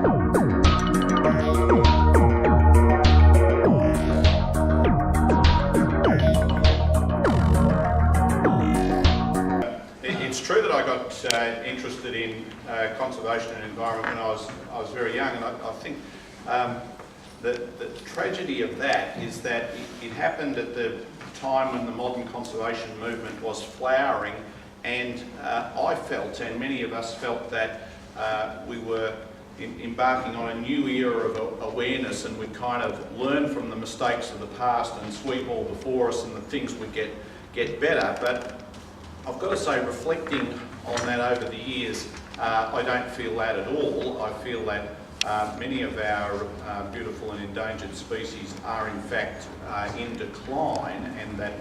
It's true that I got interested in conservation and environment when I was very young, and I think the tragedy of that is that it happened at the time when the modern conservation movement was flowering, and I felt, and many of us felt, that we were embarking on a new era of awareness, and we'd kind of learn from the mistakes of the past and sweep all before us, and the things would get better. But I've got to say, reflecting on that over the years, I don't feel that at all. I feel that many of our beautiful and endangered species are in fact in decline, and that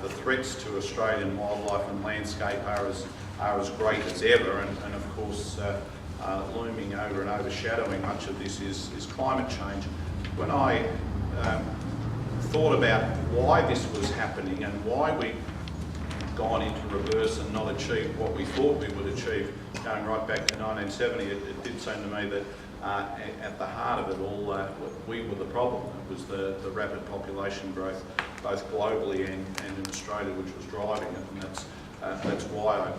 the threats to Australian wildlife and landscape are as great as ever, and of course looming over and overshadowing much of this is climate change. When I thought about why this was happening and why we'd gone into reverse and not achieved what we thought we would achieve going right back to 1970, it did seem to me that at the heart of it all, we were the problem. It was the rapid population growth, both globally and in Australia, which was driving it, and that's why I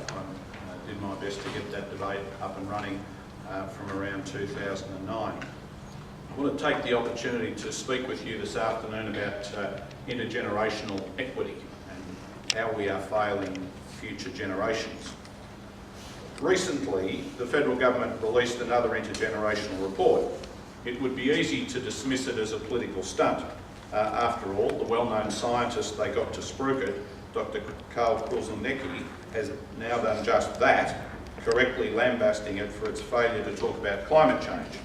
did my best to get that debate up and running from around 2009. I want to take the opportunity to speak with you this afternoon about intergenerational equity and how we are failing future generations. Recently, the federal government released another intergenerational report. It would be easy to dismiss it as a political stunt. After all, the well-known scientist they got to spruik it, Dr. Kelvin Thomson, has now done just that, correctly lambasting it for its failure to talk about climate change.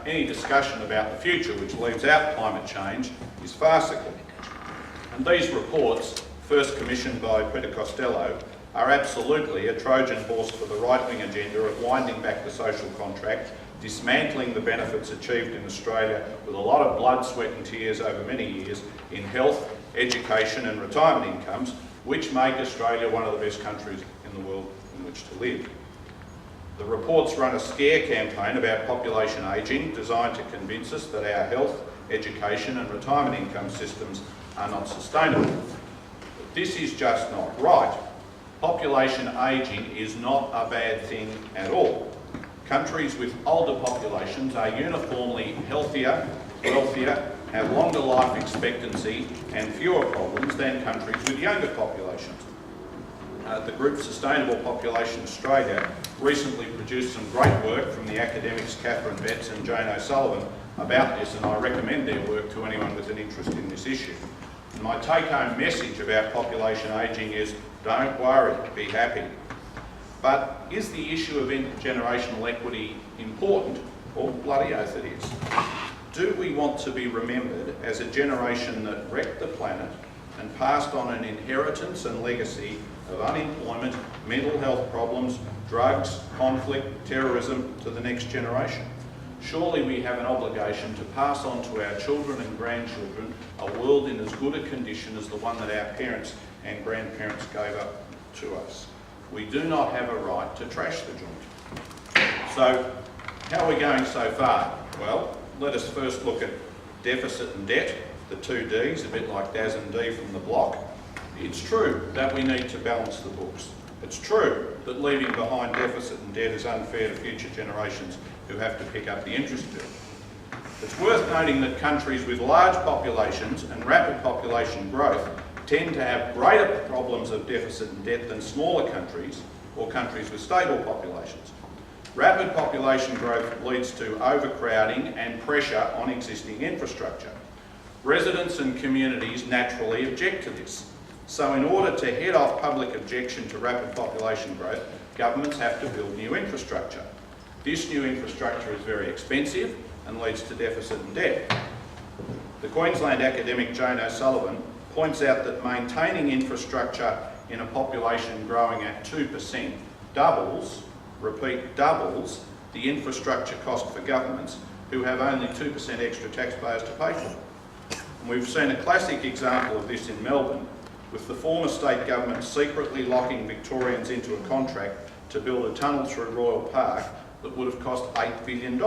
Any discussion about the future which leaves out climate change is farcical. And these reports, first commissioned by Peter Costello, are absolutely a Trojan horse for the right-wing agenda of winding back the social contract, dismantling the benefits achieved in Australia with a lot of blood, sweat and tears over many years in health, education and retirement incomes, which make Australia one of the best countries in the world in which to live. The reports run a scare campaign about population ageing, designed to convince us that our health, education and retirement income systems are not sustainable. But this is just not right. Population ageing is not a bad thing at all. Countries with older populations are uniformly healthier, wealthier, have longer life expectancy and fewer problems than countries with younger populations. The group Sustainable Population Australia recently produced some great work from the academics Catherine Betts and Jane O'Sullivan about this, and I recommend their work to anyone with an interest in this issue. And my take-home message about population ageing is, don't worry, be happy. But is the issue of intergenerational equity important? Well, bloody oath it is. Do we want to be remembered as a generation that wrecked the planet and passed on an inheritance and legacy of unemployment, mental health problems, drugs, conflict, terrorism to the next generation? Surely we have an obligation to pass on to our children and grandchildren a world in as good a condition as the one that our parents and grandparents gave up to us. We do not have a right to trash the joint. So, how are we going so far? Well, let us first look at deficit and debt, the two Ds, a bit like Daz and D from the block. It's true that we need to balance the books. It's true that leaving behind deficit and debt is unfair to future generations who have to pick up the interest bill. It's worth noting that countries with large populations and rapid population growth tend to have greater problems of deficit and debt than smaller countries or countries with stable populations. Rapid population growth leads to overcrowding and pressure on existing infrastructure. Residents and communities naturally object to this. So in order to head off public objection to rapid population growth, governments have to build new infrastructure. This new infrastructure is very expensive and leads to deficit and debt. The Queensland academic Jane O'Sullivan points out that maintaining infrastructure in a population growing at 2% doubles, repeat, doubles the infrastructure cost for governments who have only 2% extra taxpayers to pay for. And we've seen a classic example of this in Melbourne, with the former state government secretly locking Victorians into a contract to build a tunnel through Royal Park that would have cost $8 billion.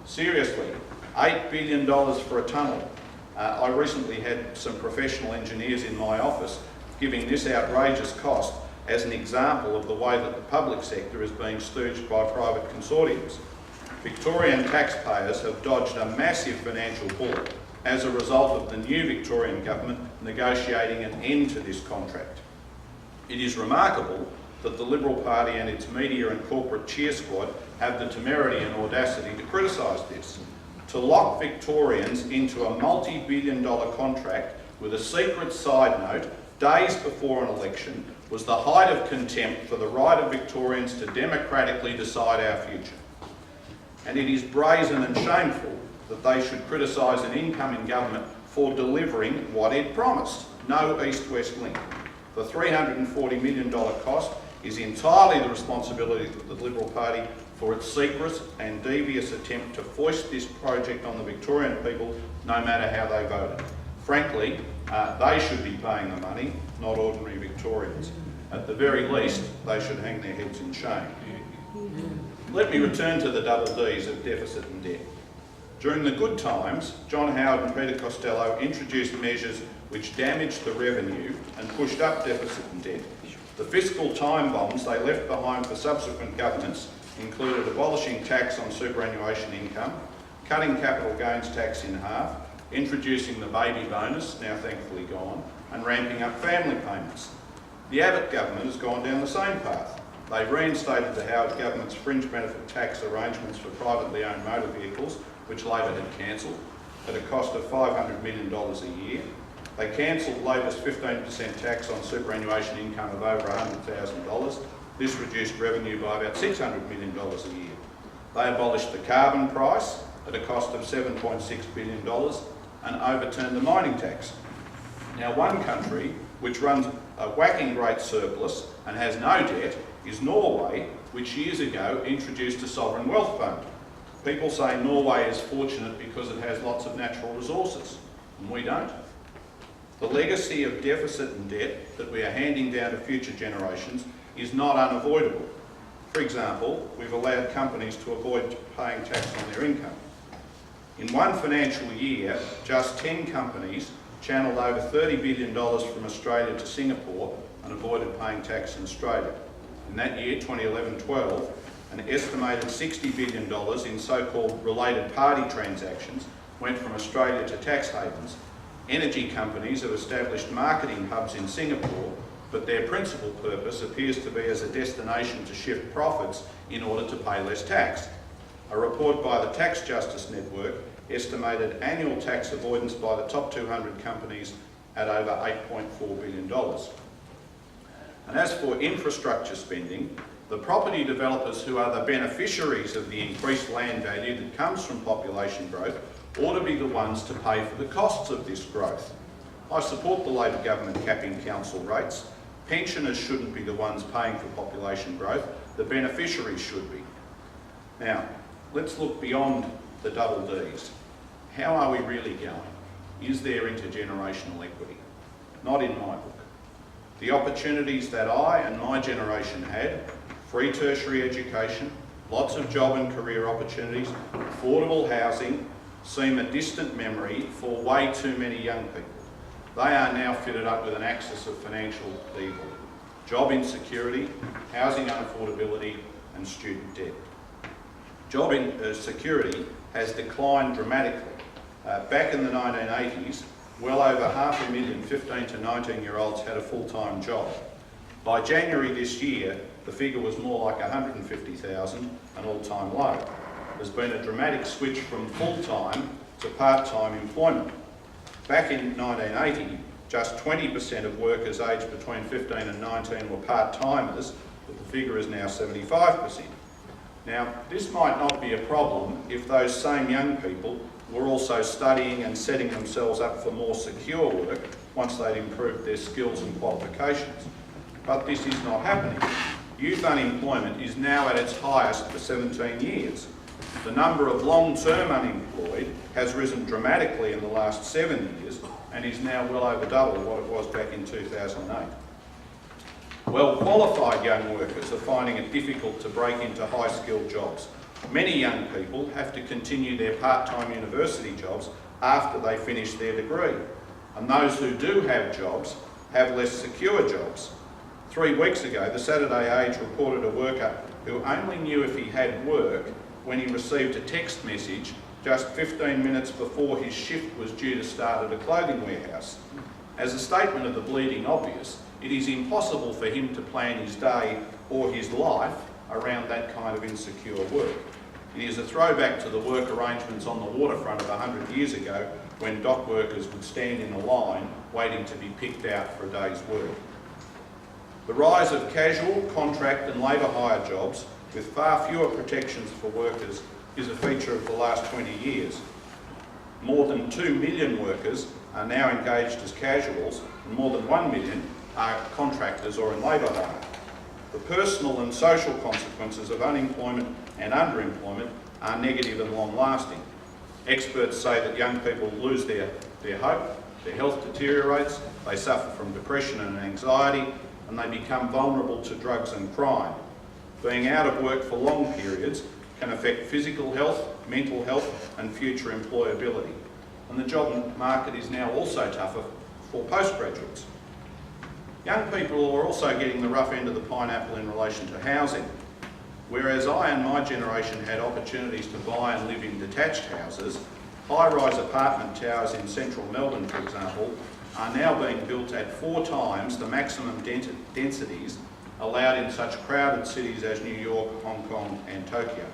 Seriously, $8 billion for a tunnel. I recently had some professional engineers in my office giving this outrageous cost as an example of the way that the public sector is being stooged by private consortiums. Victorian taxpayers have dodged a massive financial bullet as a result of the new Victorian government negotiating an end to this contract. It is remarkable that the Liberal Party and its media and corporate cheer squad have the temerity and audacity to criticise this. To lock Victorians into a multi-billion-dollar contract with a secret side note days before an election was the height of contempt for the right of Victorians to democratically decide our future. And it is brazen and shameful that they should criticise an incoming government for delivering what it promised, no east-west link. The $340 million cost is entirely the responsibility of the Liberal Party for its secret and devious attempt to foist this project on the Victorian people, no matter how they voted. Frankly, they should be paying the money, not ordinary Victorians. At the very least, they should hang their heads in shame. Let me return to the double Ds of deficit and debt. During the good times, John Howard and Peter Costello introduced measures which damaged the revenue and pushed up deficit and debt. The fiscal time bombs they left behind for subsequent governments included abolishing tax on superannuation income, cutting capital gains tax in half, introducing the baby bonus, now thankfully gone, and ramping up family payments. The Abbott government has gone down the same path. They reinstated the Howard government's fringe benefit tax arrangements for privately owned motor vehicles, which Labor had cancelled, at a cost of $500 million a year. They cancelled Labor's 15% tax on superannuation income of over $100,000. This reduced revenue by about $600 million a year. They abolished the carbon price at a cost of $7.6 billion and overturned the mining tax. Now, one country which runs a whacking great surplus and has no debt is Norway, which years ago introduced a sovereign wealth fund. People say Norway is fortunate because it has lots of natural resources, and we don't. The legacy of deficit and debt that we are handing down to future generations is not unavoidable. For example, we've allowed companies to avoid paying tax on their income. In one financial year, just 10 companies channelled over $30 billion from Australia to Singapore and avoided paying tax in Australia. In that year, 2011-12, an estimated $60 billion in so-called related party transactions went from Australia to tax havens. Energy companies have established marketing hubs in Singapore, but their principal purpose appears to be as a destination to shift profits in order to pay less tax. A report by the Tax Justice Network estimated annual tax avoidance by the top 200 companies at over $8.4 billion. And as for infrastructure spending, the property developers who are the beneficiaries of the increased land value that comes from population growth ought to be the ones to pay for the costs of this growth. I support the Labor government capping council rates. Pensioners shouldn't be the ones paying for population growth, the beneficiaries should be. Now, let's look beyond the double Ds. How are we really going? Is there intergenerational equity? Not in my book. The opportunities that I and my generation had, free tertiary education, lots of job and career opportunities, affordable housing, seem a distant memory for way too many young people. They are now fitted up with an axis of financial evil: job insecurity, housing unaffordability, and student debt. Job insecurity has declined dramatically. Back in the 1980s, well over 500,000 15 to 19-year-olds had a full-time job. By January this year, the figure was more like 150,000, an all-time low. There's been a dramatic switch from full-time to part-time employment. Back in 1980, just 20% of workers aged between 15 and 19 were part-timers, but the figure is now 75%. Now, this might not be a problem if those same young people were also studying and setting themselves up for more secure work once they'd improved their skills and qualifications. But this is not happening. Youth unemployment is now at its highest for 17 years. The number of long-term unemployed has risen dramatically in the last 7 years and is now well over double what it was back in 2008. Well-qualified young workers are finding it difficult to break into high-skilled jobs. Many young people have to continue their part-time university jobs after they finish their degree, and those who do have jobs have less secure jobs. 3 weeks ago, the Saturday Age reported a worker who only knew if he had work when he received a text message just 15 minutes before his shift was due to start at a clothing warehouse. As a statement of the bleeding obvious, it is impossible for him to plan his day or his life around that kind of insecure work. It is a throwback to the work arrangements on the waterfront of 100 years ago when dock workers would stand in a line waiting to be picked out for a day's work. The rise of casual, contract and labour hire jobs with far fewer protections for workers is a feature of the last 20 years. More than 2 million workers are now engaged as casuals and more than 1 million are contractors or in labour hire. The personal and social consequences of unemployment and underemployment are negative and long-lasting. Experts say that young people lose their hope, their health deteriorates, they suffer from depression and anxiety, and they become vulnerable to drugs and crime. Being out of work for long periods can affect physical health, mental health and future employability. And the job market is now also tougher for postgraduates. Young people are also getting the rough end of the pineapple in relation to housing. Whereas I and my generation had opportunities to buy and live in detached houses, high-rise apartment towers in central Melbourne, for example, are now being built at 4 times the maximum densities allowed in such crowded cities as New York, Hong Kong and Tokyo.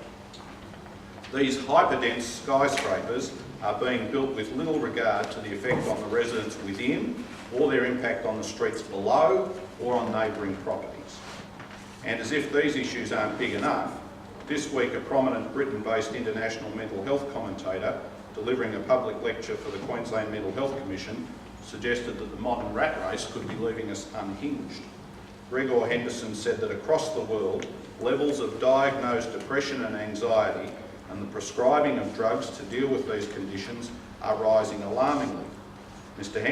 These hyperdense skyscrapers are being built with little regard to the effect on the residents within or their impact on the streets below or on neighbouring properties. And as if these issues aren't big enough, this week a prominent Britain-based international mental health commentator delivering a public lecture for the Queensland Mental Health Commission suggested that the modern rat race could be leaving us unhinged. Gregor Henderson said that across the world, levels of diagnosed depression and anxiety and the prescribing of drugs to deal with these conditions are rising alarmingly. Mr.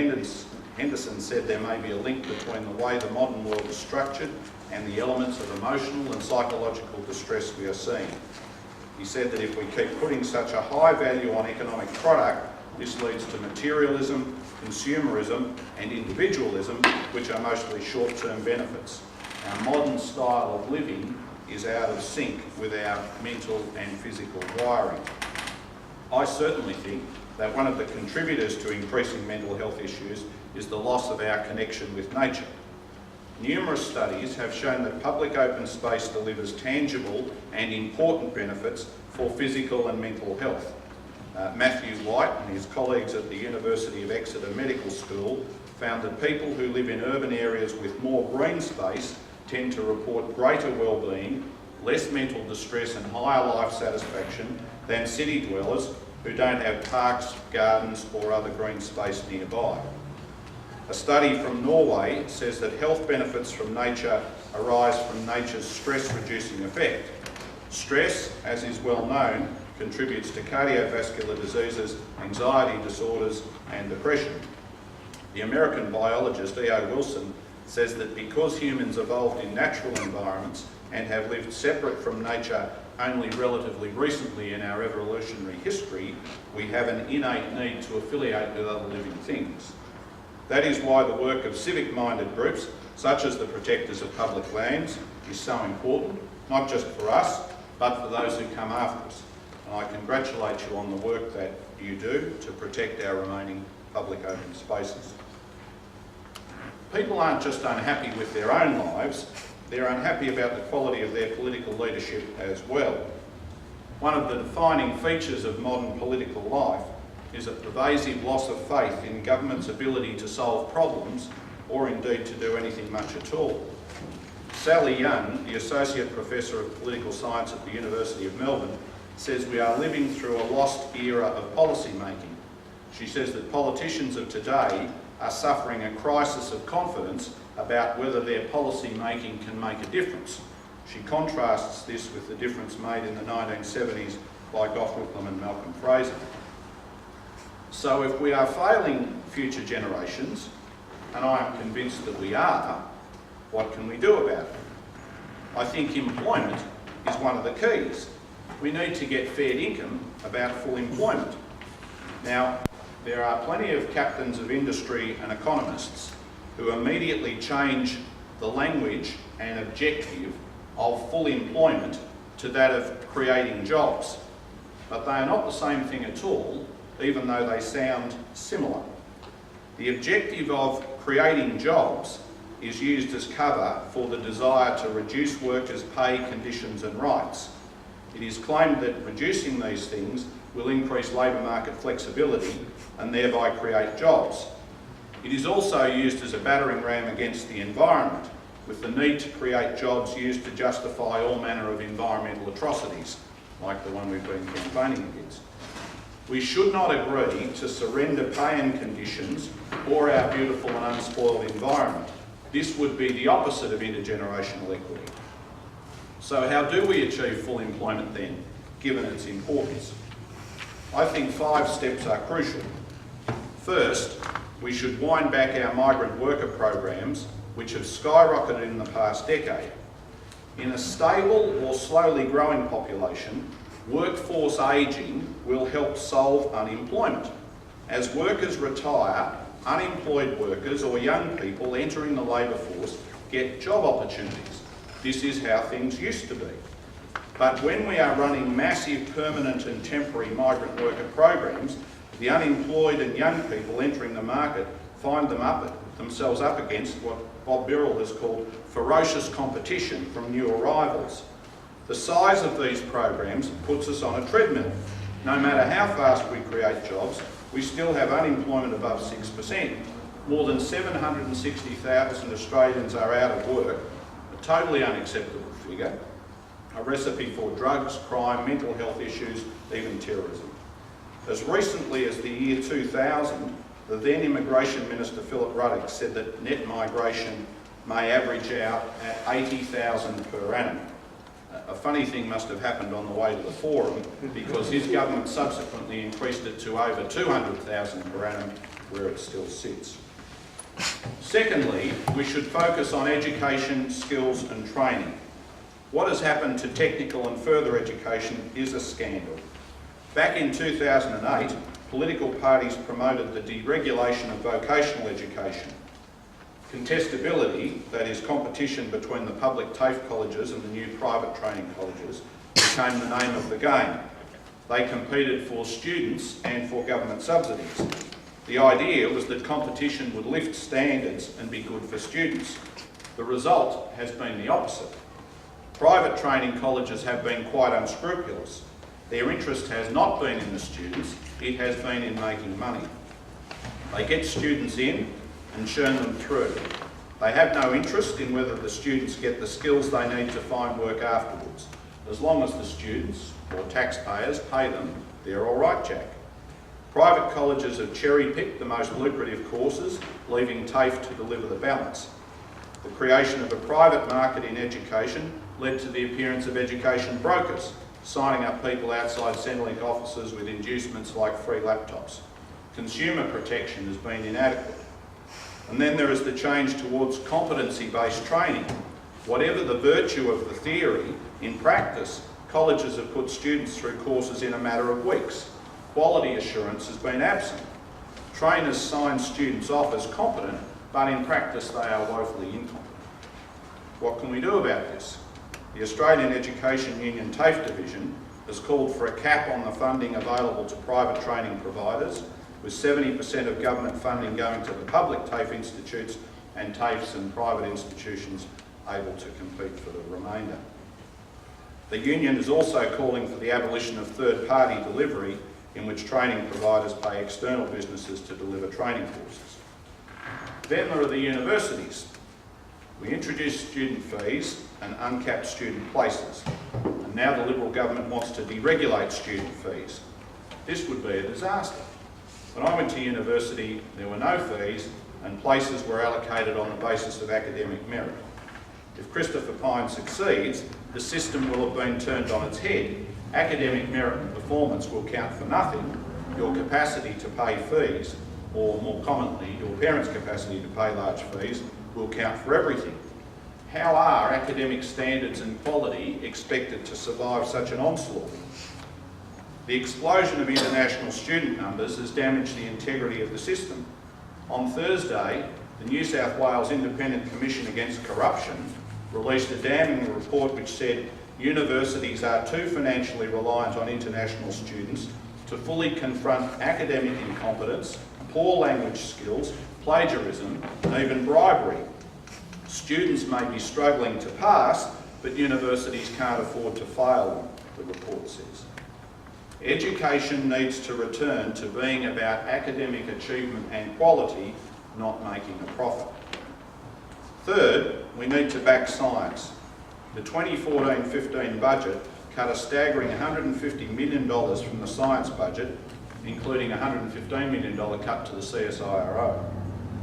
Henderson said there may be a link between the way the modern world is structured and the elements of emotional and psychological distress we are seeing. He said that if we keep putting such a high value on economic product, this leads to materialism, consumerism and individualism, which are mostly short-term benefits. Our modern style of living is out of sync with our mental and physical wiring. I certainly think that one of the contributors to increasing mental health issues is the loss of our connection with nature. Numerous studies have shown that public open space delivers tangible and important benefits for physical and mental health. Matthew White and his colleagues at the University of Exeter Medical School found that people who live in urban areas with more green space tend to report greater well-being, less mental distress and higher life satisfaction than city dwellers who don't have parks, gardens or other green space nearby. A study from Norway says that health benefits from nature arise from nature's stress-reducing effect. Stress, as is well known, contributes to cardiovascular diseases, anxiety disorders and depression. The American biologist E.O. Wilson says that because humans evolved in natural environments and have lived separate from nature only relatively recently in our evolutionary history, we have an innate need to affiliate with other living things. That is why the work of civic-minded groups, such as the Protectors of Public Lands, is so important, not just for us, but for those who come after us. And I congratulate you on the work that you do to protect our remaining public open spaces. People aren't just unhappy with their own lives, they're unhappy about the quality of their political leadership as well. One of the defining features of modern political life is a pervasive loss of faith in government's ability to solve problems or indeed to do anything much at all. Sally Young, the Associate Professor of Political Science at the University of Melbourne, says we are living through a lost era of policy making. She says that politicians of today are suffering a crisis of confidence about whether their policy making can make a difference. She contrasts this with the difference made in the 1970s by Gough Whitlam and Malcolm Fraser. So if we are failing future generations, and I am convinced that we are, What can we do about it? I think employment is one of the keys. We need to get fair income about full employment. Now, there are plenty of captains of industry and economists who immediately change the language and objective of full employment to that of creating jobs. But they are not the same thing at all, even though they sound similar. The objective of creating jobs is used as cover for the desire to reduce workers' pay, conditions and rights. It is claimed that reducing these things will increase labour market flexibility and thereby create jobs. It is also used as a battering ram against the environment, with the need to create jobs used to justify all manner of environmental atrocities, like the one we've been campaigning against. We should not agree to surrender pay and conditions or our beautiful and unspoiled environment. This would be the opposite of intergenerational equity. So how do we achieve full employment then, given its importance? I think 5 steps are crucial. First, we should wind back our migrant worker programs, which have skyrocketed in the past decade. In a stable or slowly growing population, workforce ageing will help solve unemployment. As workers retire, unemployed workers or young people entering the labour force get job opportunities. This is how things used to be. But when we are running massive permanent and temporary migrant worker programs, the unemployed and young people entering the market find themselves up against what Bob Birrell has called ferocious competition from new arrivals. The size of these programs puts us on a treadmill. No matter how fast we create jobs, we still have unemployment above 6%. More than 760,000 Australians are out of work, a totally unacceptable figure, a recipe for drugs, crime, mental health issues, even terrorism. As recently as the year 2000, the then Immigration Minister Philip Ruddock said that net migration may average out at 80,000 per annum. A funny thing must have happened on the way to the forum, because his government subsequently increased it to over 200,000 per annum, where it still sits. Secondly, we should focus on education, skills and training. What has happened to technical and further education is a scandal. Back in 2008, political parties promoted the deregulation of vocational education. Contestability, that is competition between the public TAFE colleges and the new private training colleges, became the name of the game. They competed for students and for government subsidies. The idea was that competition would lift standards and be good for students. The result has been the opposite. Private training colleges have been quite unscrupulous. Their interest has not been in the students, it has been in making money. They get students in and churn them through. They have no interest in whether the students get the skills they need to find work afterwards. As long as the students, or taxpayers, pay them, they're all right, Jack. Private colleges have cherry-picked the most lucrative courses, leaving TAFE to deliver the balance. The creation of a private market in education led to the appearance of education brokers, signing up people outside Centrelink offices with inducements like free laptops. Consumer protection has been inadequate. And then there is the change towards competency-based training. Whatever the virtue of the theory, in practice, colleges have put students through courses in a matter of weeks. Quality assurance has been absent. Trainers sign students off as competent, but in practice they are woefully incompetent. What can we do about this? The Australian Education Union TAFE division has called for a cap on the funding available to private training providers, with 70% of government funding going to the public TAFE institutes and TAFEs and private institutions able to compete for the remainder. The union is also calling for the abolition of third-party delivery, in which training providers pay external businesses to deliver training courses. Then there are the universities. We introduced student fees and uncapped student places, and now the Liberal government wants to deregulate student fees. This would be a disaster. When I went to university, there were no fees and places were allocated on the basis of academic merit. If Christopher Pyne succeeds, the system will have been turned on its head. Academic merit and performance will count for nothing. Your capacity to pay fees, or more commonly, your parents' capacity to pay large fees, will count for everything. How are academic standards and quality expected to survive such an onslaught? The explosion of international student numbers has damaged the integrity of the system. On Thursday, the New South Wales Independent Commission Against Corruption released a damning report which said universities are too financially reliant on international students to fully confront academic incompetence, poor language skills, plagiarism, and even bribery. Students may be struggling to pass, but universities can't afford to fail them, the report says. Education needs to return to being about academic achievement and quality, not making a profit. Third, we need to back science. The 2014-15 budget cut a staggering $150 million from the science budget, including a $115 million cut to the CSIRO.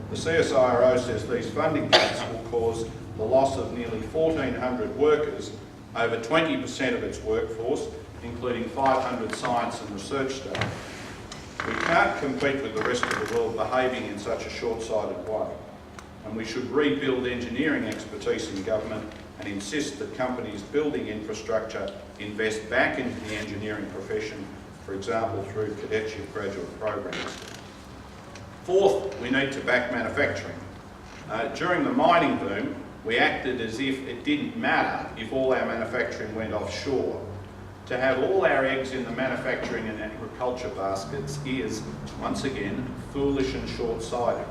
The CSIRO says these funding cuts will cause the loss of nearly 1,400 workers, over 20% of its workforce, including 500 science and research staff. We can't compete with the rest of the world behaving in such a short-sighted way, and we should rebuild engineering expertise in government and insist that companies building infrastructure invest back into the engineering profession, for example through cadetship graduate programs. Fourth, we need to back manufacturing. During the mining boom, we acted as if it didn't matter if all our manufacturing went offshore. To have all our eggs in the manufacturing and agriculture baskets is, once again, foolish and short-sighted.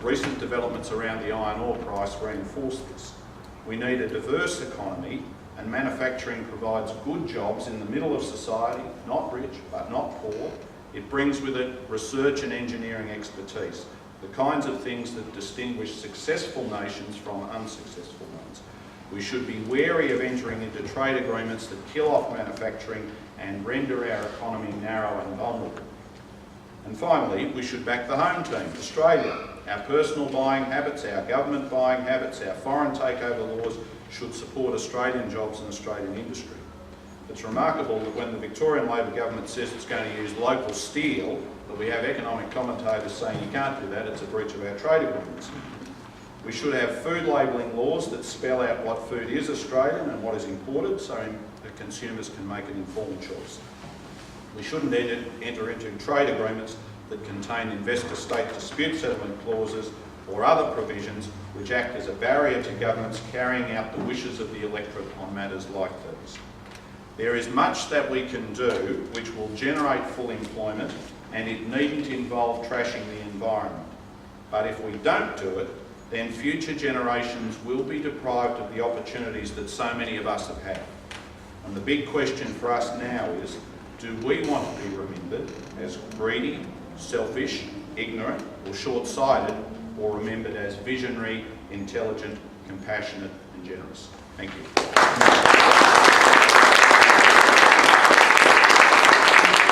Recent developments around the iron ore price reinforce this. We need a diverse economy, and manufacturing provides good jobs in the middle of society, not rich but not poor. It brings with it research and engineering expertise, the kinds of things that distinguish successful nations from unsuccessful ones. We should be wary of entering into trade agreements that kill off manufacturing and render our economy narrow and vulnerable. And finally, we should back the home team, Australia. Our personal buying habits, our government buying habits, our foreign takeover laws should support Australian jobs and Australian industry. It's remarkable that when the Victorian Labor government says it's going to use local steel, that we have economic commentators saying you can't do that, it's a breach of our trade agreements. We should have food labelling laws that spell out what food is Australian and what is imported so that consumers can make an informed choice. We shouldn't enter into trade agreements that contain investor-state dispute settlement clauses or other provisions which act as a barrier to governments carrying out the wishes of the electorate on matters like these. There is much that we can do which will generate full employment, and it needn't involve trashing the environment. But if we don't do it, then future generations will be deprived of the opportunities that so many of us have had. And the big question for us now is, do we want to be remembered as greedy, selfish, ignorant or short-sighted, or remembered as visionary, intelligent, compassionate and generous? Thank you.